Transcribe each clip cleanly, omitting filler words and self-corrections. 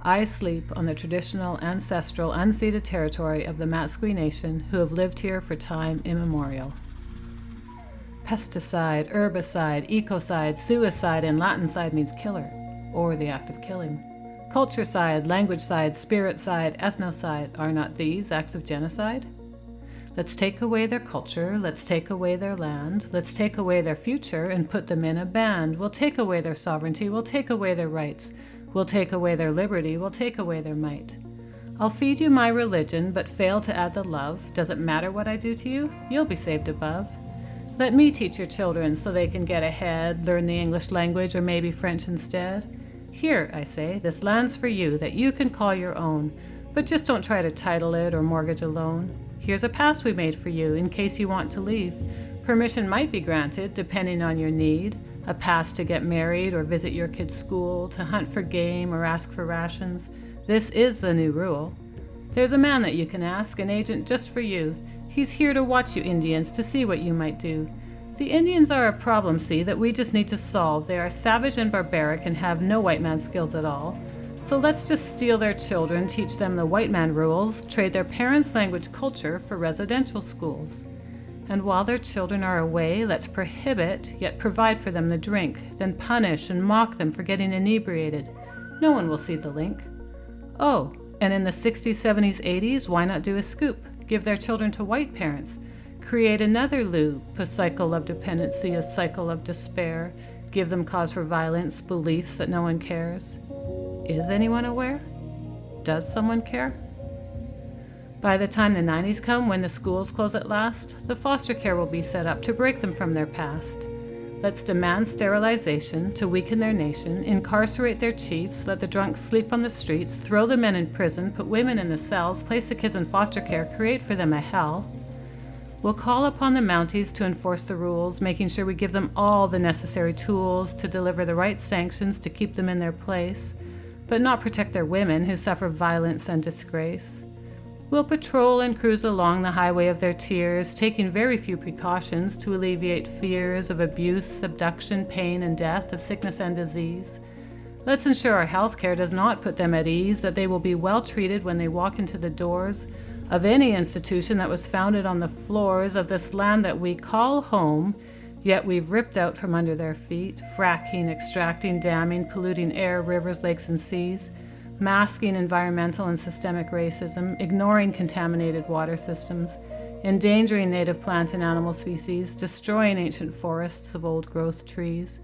I sleep on the traditional, ancestral, unceded territory of the Matsqui Nation who have lived here for time immemorial. Pesticide, herbicide, ecocide, suicide in Latin side means killer, or the act of killing. Culture side, language side, spirit side, ethnocide, are not these acts of genocide? Let's take away their culture, let's take away their land, let's take away their future and put them in a band. We'll take away their sovereignty, we'll take away their rights. We'll take away their liberty, we'll take away their might. I'll feed you my religion, but fail to add the love. Does it matter what I do to you? You'll be saved above. Let me teach your children so they can get ahead, learn the English language or maybe French instead. Here, I say, this land's for you, that you can call your own, but just don't try to title it or mortgage a loan. Here's a pass we made for you in case you want to leave. Permission might be granted, depending on your need. A pass to get married or visit your kid's school, to hunt for game or ask for rations. This is the new rule. There's a man that you can ask, an agent just for you. He's here to watch you Indians, to see what you might do. The Indians are a problem, see, that we just need to solve. They are savage and barbaric and have no white man skills at all. So let's just steal their children, teach them the white man rules, trade their parents' language culture for residential schools. And while their children are away, let's prohibit, yet provide for them the drink, then punish and mock them for getting inebriated. No one will see the link. Oh, and in the 60s, 70s, 80s, why not do a scoop? Give their children to white parents. Create another loop, a cycle of dependency, a cycle of despair. Give them cause for violence, beliefs that no one cares. Is anyone aware? Does someone care? By the time the 90s come, when the schools close at last, the foster care will be set up to break them from their past. Let's demand sterilization to weaken their nation, incarcerate their chiefs, let the drunks sleep on the streets, throw the men in prison, put women in the cells, place the kids in foster care, create for them a hell. We'll call upon the Mounties to enforce the rules, making sure we give them all the necessary tools to deliver the right sanctions to keep them in their place, but not protect their women who suffer violence and disgrace. We'll patrol and cruise along the highway of their tears, taking very few precautions to alleviate fears of abuse, abduction, pain, and death, of sickness and disease. Let's ensure our health care does not put them at ease, that they will be well treated when they walk into the doors of any institution that was founded on the floors of this land that we call home, yet we've ripped out from under their feet, fracking, extracting, damming, polluting air, rivers, lakes, and seas, masking environmental and systemic racism, ignoring contaminated water systems, endangering native plant and animal species, destroying ancient forests of old-growth trees.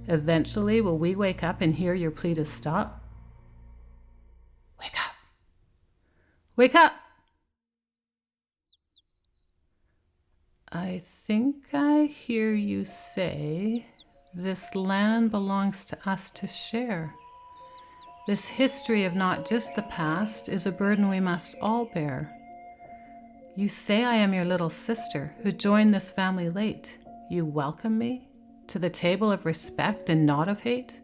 Eventually, will we wake up and hear your plea to stop? Wake up! Wake up! I think I hear you say, this land belongs to us to share. This history of not just the past is a burden we must all bear. You say I am your little sister who joined this family late. You welcome me to the table of respect and not of hate.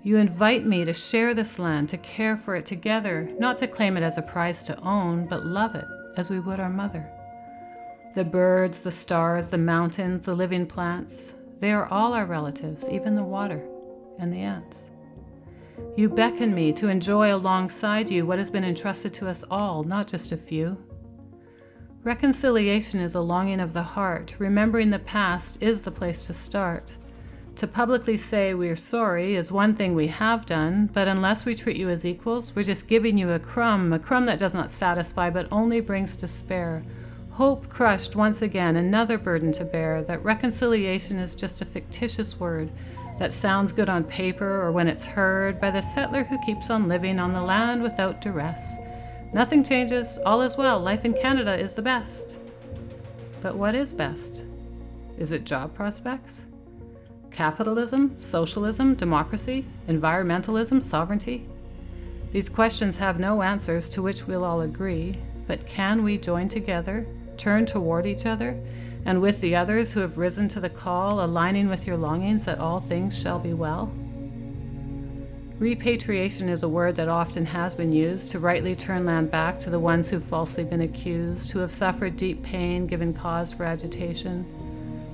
You invite me to share this land, to care for it together, not to claim it as a prize to own, but love it as we would our mother. The birds, the stars, the mountains, the living plants, they are all our relatives, even the water and the ants. You beckon me to enjoy alongside you what has been entrusted to us all, not just a few. Reconciliation is a longing of the heart. Remembering the past is the place to start. To publicly say we're sorry is one thing we have done, but unless we treat you as equals, we're just giving you a crumb that does not satisfy but only brings despair. Hope crushed once again, another burden to bear, that reconciliation is just a fictitious word that sounds good on paper or when it's heard by the settler who keeps on living on the land without duress. Nothing changes, all is well, life in Canada is the best. But what is best? Is it job prospects? Capitalism, socialism, democracy, environmentalism, sovereignty? These questions have no answers to which we'll all agree, but can we join together, turn toward each other, and with the others who have risen to the call, aligning with your longings that all things shall be well? Repatriation is a word that often has been used to rightly turn land back to the ones who've falsely been accused, who have suffered deep pain, given cause for agitation.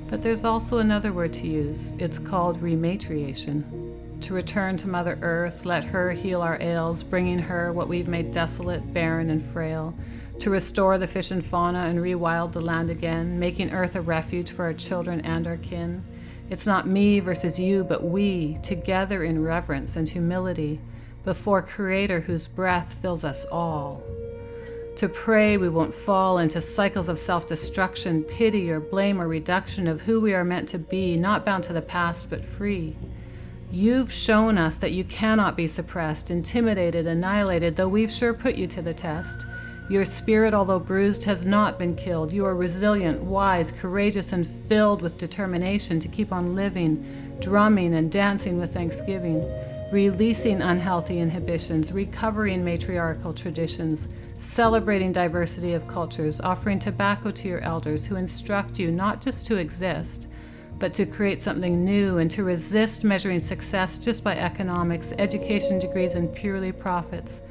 But there's also another word to use. It's called rematriation, to return to Mother Earth, let her heal our ails, bringing her what we've made desolate, barren, and frail, to restore the fish and fauna and rewild the land again, making Earth a refuge for our children and our kin. It's not me versus you, but we, together in reverence and humility, before Creator whose breath fills us all. To pray we won't fall into cycles of self-destruction, pity or blame or reduction of who we are meant to be, not bound to the past but free. You've shown us that you cannot be suppressed, intimidated, annihilated, though we've sure put you to the test. Your spirit, although bruised, has not been killed. You are resilient, wise, courageous, and filled with determination to keep on living, drumming and dancing with thanksgiving, releasing unhealthy inhibitions, recovering matriarchal traditions, celebrating diversity of cultures, offering tobacco to your elders who instruct you not just to exist, but to create something new and to resist measuring success just by economics, education degrees, and purely profits,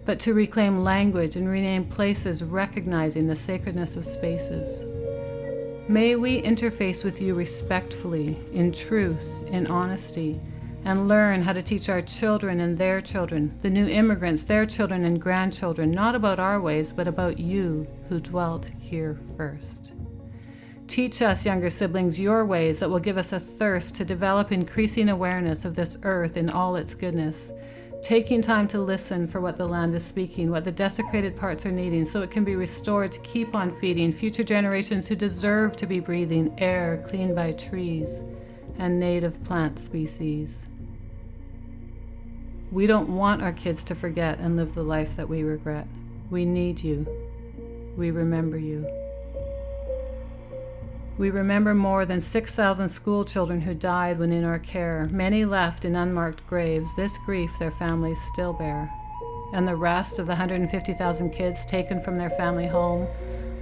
but to reclaim language and rename places, recognizing the sacredness of spaces. May we interface with you respectfully, in truth, in honesty, and learn how to teach our children and their children, the new immigrants, their children and grandchildren, not about our ways, but about you who dwelt here first. Teach us, younger siblings, your ways that will give us a thirst to develop increasing awareness of this earth in all its goodness, taking time to listen for what the land is speaking, what the desecrated parts are needing, so it can be restored to keep on feeding future generations who deserve to be breathing air cleaned by trees and native plant species. We don't want our kids to forget and live the life that we regret. We need you. We remember you. We remember more than 6,000 school children who died when in our care, many left in unmarked graves. This grief their families still bear. And the rest of the 150,000 kids taken from their family home,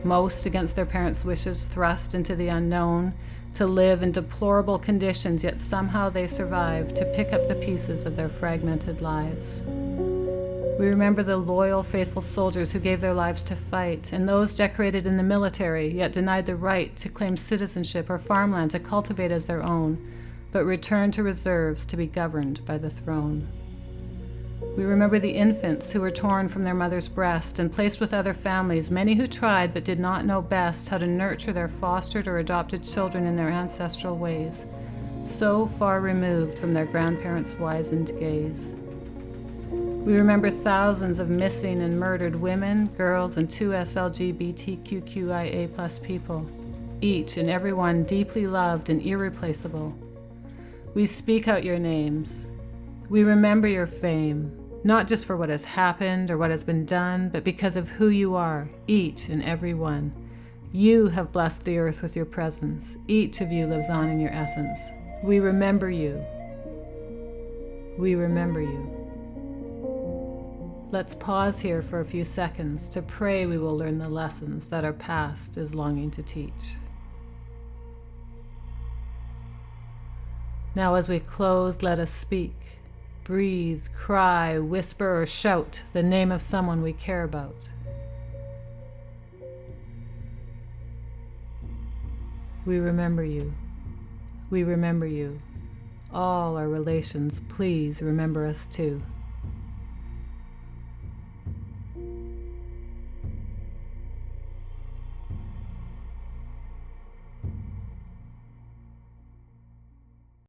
most against their parents' wishes, thrust into the unknown, to live in deplorable conditions, yet somehow they survived to pick up the pieces of their fragmented lives. We remember the loyal, faithful soldiers who gave their lives to fight, and those decorated in the military, yet denied the right to claim citizenship or farmland to cultivate as their own, but returned to reserves to be governed by the throne. We remember the infants who were torn from their mother's breast and placed with other families, many who tried but did not know best how to nurture their fostered or adopted children in their ancestral ways, so far removed from their grandparents' wizened gaze. We remember thousands of missing and murdered women, girls, and 2 LGBTQIA+ people, each and every one deeply loved and irreplaceable. We speak out your names. We remember your fame, not just for what has happened or what has been done, but because of who you are, each and every one. You have blessed the earth with your presence. Each of you lives on in your essence. We remember you. We remember you. Let's pause here for a few seconds to pray we will learn the lessons that our past is longing to teach. Now as we close, let us speak, breathe, cry, whisper, or shout the name of someone we care about. We remember you. We remember you. All our relations, please remember us too.